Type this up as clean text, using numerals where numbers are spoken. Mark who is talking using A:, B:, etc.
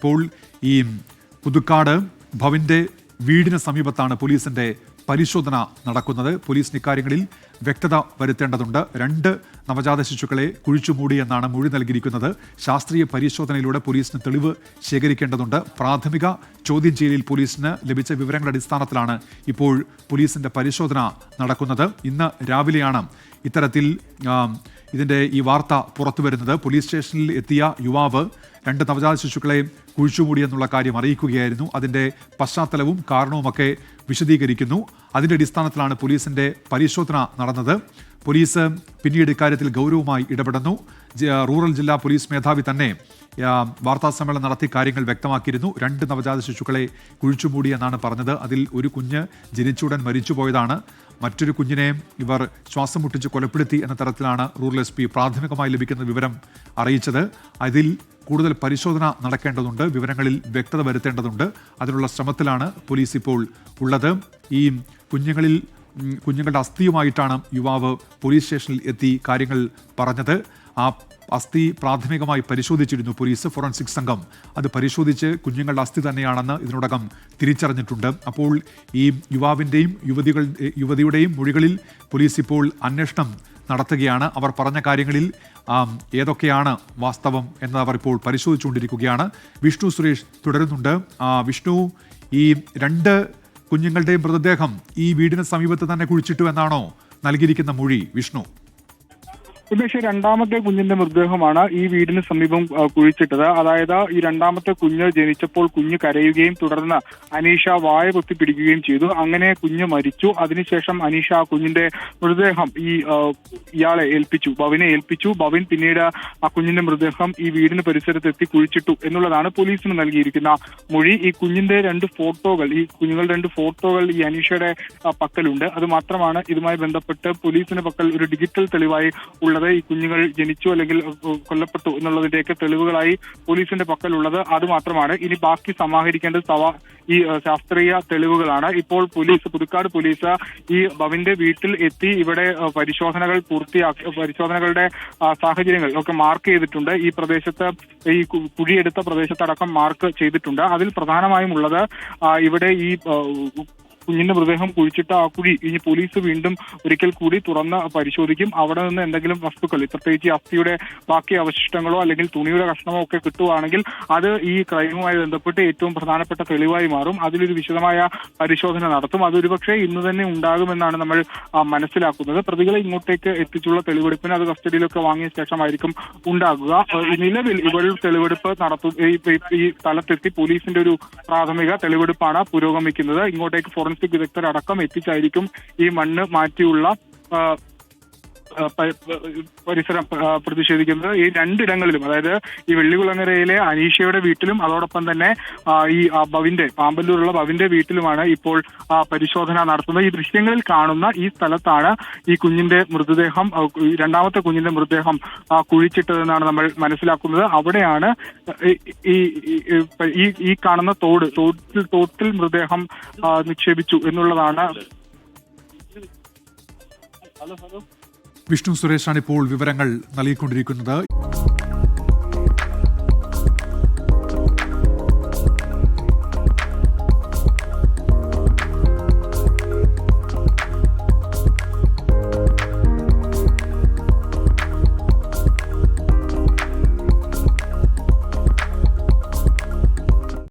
A: ഇപ്പോൾ ഈ പുതുക്കാട് ഭവിന്റെ വീടിന് സമീപത്താണ് പോലീസിന്റെ പരിശോധന നടക്കുന്നത്. പോലീസിന് ഇക്കാര്യങ്ങളിൽ വ്യക്തത വരുത്തേണ്ടതുണ്ട്. 2 നവജാത ശിശുക്കളെ കുഴിച്ചുമൂടി എന്നാണ് മൊഴി നൽകിയിരിക്കുന്നത്. ശാസ്ത്രീയ പരിശോധനയിലൂടെ പോലീസിന് തെളിവ് ശേഖരിക്കേണ്ടതുണ്ട്. പ്രാഥമിക ചോദ്യം ചെയ്യലിൽ പോലീസിന് ലഭിച്ച വിവരങ്ങളുടെ അടിസ്ഥാനത്തിലാണ് ഇപ്പോൾ പോലീസിന്റെ പരിശോധന നടക്കുന്നത്. ഇന്ന് രാവിലെയാണ് ഇത്തരത്തിൽ ഇതിന്റെ ഈ വാർത്ത പുറത്തു വരുന്നത്. പോലീസ് സ്റ്റേഷനിൽ എത്തിയ യുവാവ് 2 നവജാത ശിശുക്കളെ കുഴിച്ചുമൂടി എന്നുള്ള കാര്യം അറിയിക്കുകയായിരുന്നു. അതിന്റെ പശ്ചാത്തലവും കാരണവുമൊക്കെ വിശദീകരിക്കുന്നു. അതിന്റെ അടിസ്ഥാനത്തിലാണ് പോലീസിന്റെ പരിശോധന നടന്നത്. പോലീസ് പിന്നീട് ഇക്കാര്യത്തിൽ ഗൗരവമായി ഇടപെടുന്നു. റൂറൽ ജില്ലാ പോലീസ് മേധാവി തന്നെ വാർത്താസമ്മേളനം നടത്തി കാര്യങ്ങൾ വ്യക്തമാക്കിയിരുന്നു. 2 നവജാത ശിശുക്കളെ കുഴിച്ചുമൂടി എന്നാണ് പറഞ്ഞത്. അതിൽ ഒരു കുഞ്ഞ് ജനിച്ചുടൻ മരിച്ചുപോയതാണ്. മറ്റൊരു കുഞ്ഞിനെ ഇവർ ശ്വാസം മുട്ടിച്ച് കൊലപ്പെടുത്തി എന്ന തരത്തിലാണ് റൂറൽ SP പ്രാഥമികമായി ലഭിക്കുന്ന വിവരം അറിയിച്ചത്. അതിൽ കൂടുതൽ പരിശോധന നടക്കേണ്ടതുണ്ട്. വിവരങ്ങളിൽ വ്യക്തത വരുത്തേണ്ടതുണ്ട്. അതിനുള്ള ശ്രമത്തിലാണ് പോലീസ് ഇപ്പോൾ ഉള്ളത്. ഈ കുഞ്ഞുങ്ങളുടെ അസ്ഥിയുമായിട്ടാണ് യുവാവ് പോലീസ് സ്റ്റേഷനിൽ എത്തി കാര്യങ്ങൾ പറഞ്ഞത്. ആ അസ്ഥി പ്രാഥമികമായി പരിശോധിച്ചിരുന്നു പോലീസ്. ഫോറൻസിക് സംഘം അത് പരിശോധിച്ച് കുഞ്ഞുങ്ങളുടെ അസ്ഥി തന്നെയാണെന്ന് ഇതിനോടകം തിരിച്ചറിഞ്ഞിട്ടുണ്ട്. അപ്പോൾ ഈ യുവാവിൻ്റെയും യുവതിയുടെയും മൊഴികളിൽ പോലീസ് ഇപ്പോൾ അന്വേഷണം നടത്തുകയാണ്. അവർ പറഞ്ഞ കാര്യങ്ങളിൽ ഏതൊക്കെയാണ് വാസ്തവം എന്ന് അവർ ഇപ്പോൾ പരിശോധിച്ചുകൊണ്ടിരിക്കുകയാണ്. വിഷ്ണു സുരേഷ് തുടരുന്നുണ്ട്. വിഷ്ണു, ഈ 2 കുഞ്ഞുങ്ങളുടെയും മൃതദേഹം ഈ വീടിന് സമീപത്ത് തന്നെ കുഴിച്ചിട്ടു എന്നാണോ നൽകിയിരിക്കുന്ന മൊഴി? വിഷ്ണു,
B: ഉദ്ദേശിച്ച 2ാമത്തെ കുഞ്ഞിന്റെ മൃതദേഹമാണ് ഈ വീടിന് സമീപം കുഴിച്ചിട്ടത്. അതായത് ഈ 2ാമത്തെ കുഞ്ഞ് ജനിച്ചപ്പോൾ കുഞ്ഞ് കരയുകയും തുടർന്ന് അനീഷ വായ പൊത്തി പിടിക്കുകയും ചെയ്തു. അങ്ങനെ കുഞ്ഞ് മരിച്ചു. അതിനുശേഷം അനീഷ ആ കുഞ്ഞിന്റെ മൃതദേഹം ഇയാളെ ഏൽപ്പിച്ചു, ഭവിനെ ഏൽപ്പിച്ചു. ഭവിൻ പിന്നീട് ആ കുഞ്ഞിന്റെ മൃതദേഹം ഈ വീടിന് പരിസരത്തെത്തി കുഴിച്ചിട്ടു എന്നുള്ളതാണ് പോലീസിന് നൽകിയിരിക്കുന്ന മൊഴി. ഈ കുഞ്ഞിന്റെ 2 ഫോട്ടോകൾ, ഈ കുഞ്ഞുങ്ങളുടെ 2 ഫോട്ടോകൾ ഈ അനീഷയുടെ പക്കലുണ്ട്. അത് മാത്രമാണ് ഇതുമായി ബന്ധപ്പെട്ട് പോലീസിന്റെ പക്കൽ ഒരു ഡിജിറ്റൽ തെളിവായി ഉള്ളത്. ഈ കുഞ്ഞുങ്ങൾ ജനിച്ചു അല്ലെങ്കിൽ കൊല്ലപ്പെട്ടു എന്നുള്ളതിന്റെയൊക്കെ തെളിവുകളായി പോലീസിന്റെ പക്കലുള്ളത് അത് മാത്രമാണ്. ഇനി ബാക്കി സമാഹരിക്കേണ്ടത് ഈ ശാസ്ത്രീയ തെളിവുകളാണ്. ഇപ്പോൾ പുതുക്കാട് പോലീസ് ഈ ഭവിന്റെ വീട്ടിൽ എത്തി ഇവിടെ പരിശോധനകളുടെ സാഹചര്യങ്ങൾ ഒക്കെ മാർക്ക് ചെയ്തിട്ടുണ്ട്. ഈ പ്രദേശത്ത് ഈ കുഴിയെടുത്ത പ്രദേശത്തടക്കം മാർക്ക് ചെയ്തിട്ടുണ്ട്. അതിൽ പ്രധാനമായും ഉള്ളത് ഇവിടെ ഈ കുഞ്ഞിന്റെ മൃതദേഹം കുഴിച്ചിട്ട ആ കുഴി ഇനി പോലീസ് വീണ്ടും ഒരിക്കൽ കൂടി തുറന്ന് പരിശോധിക്കും. അവിടെ നിന്ന് എന്തെങ്കിലും വസ്തുക്കൾ, പ്രത്യേകിച്ച് അസ്ഥിയുടെ ബാക്കി അവശിഷ്ടങ്ങളോ അല്ലെങ്കിൽ തുണിയുടെ കഷ്ണമോ ഒക്കെ കിട്ടുവാണെങ്കിൽ അത് ഈ ക്രൈമുമായി ബന്ധപ്പെട്ട് ഏറ്റവും പ്രധാനപ്പെട്ട തെളിവായി മാറും. അതിലൊരു വിശദമായ പരിശോധന നടത്തും. അതൊരുപക്ഷെ ഇന്ന് തന്നെ ഉണ്ടാകുമെന്നാണ് നമ്മൾ മനസ്സിലാക്കുന്നത്. പ്രതികളെ ഇങ്ങോട്ടേക്ക് എത്തിച്ചുള്ള തെളിവെടുപ്പിന് അത് കസ്റ്റഡിയിലൊക്കെ വാങ്ങിയ ശേഷമായിരിക്കും ഉണ്ടാകുക. നിലവിൽ ഇവിടെ തെളിവെടുപ്പ് ഈ സ്ഥലത്തെത്തി പോലീസിന്റെ ഒരു പ്രാഥമിക തെളിവെടുപ്പാണ് പുരോഗമിക്കുന്നത്. ഇങ്ങോട്ടേക്ക് ഫോറൻസിക് വിദഗ്ധരടക്കം എത്തിച്ചായിരിക്കും ഈ മണ്ണ് മാറ്റിയുള്ള പരിസരം പ്രതിഷേധിക്കുന്നത്. ഈ 2 ഇടങ്ങളിലും, അതായത് ഈ വെള്ളികുളങ്ങരയിലെ അനീഷയുടെ വീട്ടിലും അതോടൊപ്പം തന്നെ ഈ പാമ്പല്ലൂരുള്ള ഭവിന്റെ വീട്ടിലുമാണ് ഇപ്പോൾ പരിശോധന നടത്തുന്നത്. ഈ ദൃശ്യങ്ങളിൽ കാണുന്ന ഈ സ്ഥലത്താണ് ഈ കുഞ്ഞിന്റെ മൃതദേഹം, 2ാമത്തെ കുഞ്ഞിന്റെ മൃതദേഹം കുഴിച്ചിട്ടതെന്നാണ് നമ്മൾ മനസ്സിലാക്കുന്നത്. അവിടെയാണ് ഈ കാണുന്ന തോട്ടിൽ മൃതദേഹം നിക്ഷേപിച്ചു എന്നുള്ളതാണ്.
A: വിഷ്ണു സുരേഷാണ് ഇപ്പോൾ വിവരങ്ങൾ നൽകിക്കൊണ്ടിരിക്കുന്നത്.